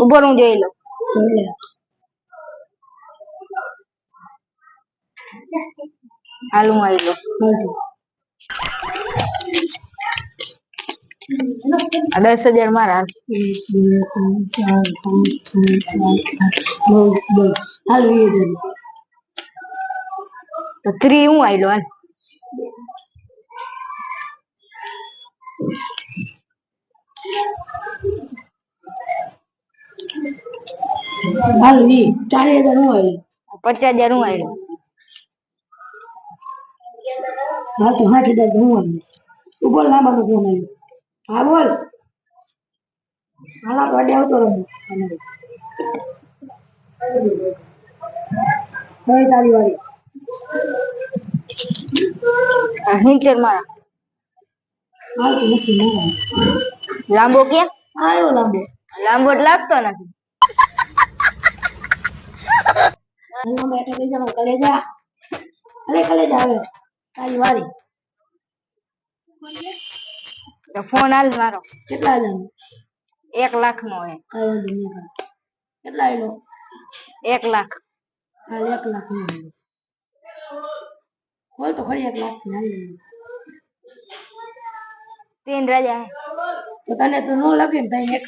ઉપર હું જોઈ લો હાલ હું આવી લો 10,000 મારા 1 2 3 4 5 6 7 8 9 10 તો 3 હું આવી લો હાલ 40,000 હું આવી 50,000 હું આવી હા તો 60,000 હું આવી તું બોલ લાંબાનો ફોન આવ્યો હા બોલ હાલા ગાડી આવતો રહો ભાઈ તારી વાળી હિંચર મારા હા તો મશીન લાંબો કે આવ્યો લાંબો લાંબો જ લાગતો નથી હું બેઠા લઈ જાવ કલેજા કલેજા આવે તારી વાળી તો ફોન હાલ મારો કેટલા લેવાનો 1 લાખ નો હે કઈ વાંધો નહીં કેટલા આયલો 1 લાખ હાલ 1 લાખ નો ખોલ તો ખરી 1 લાખ ના તીન રાજા તો તને તો નો લાગે ને તઈ એક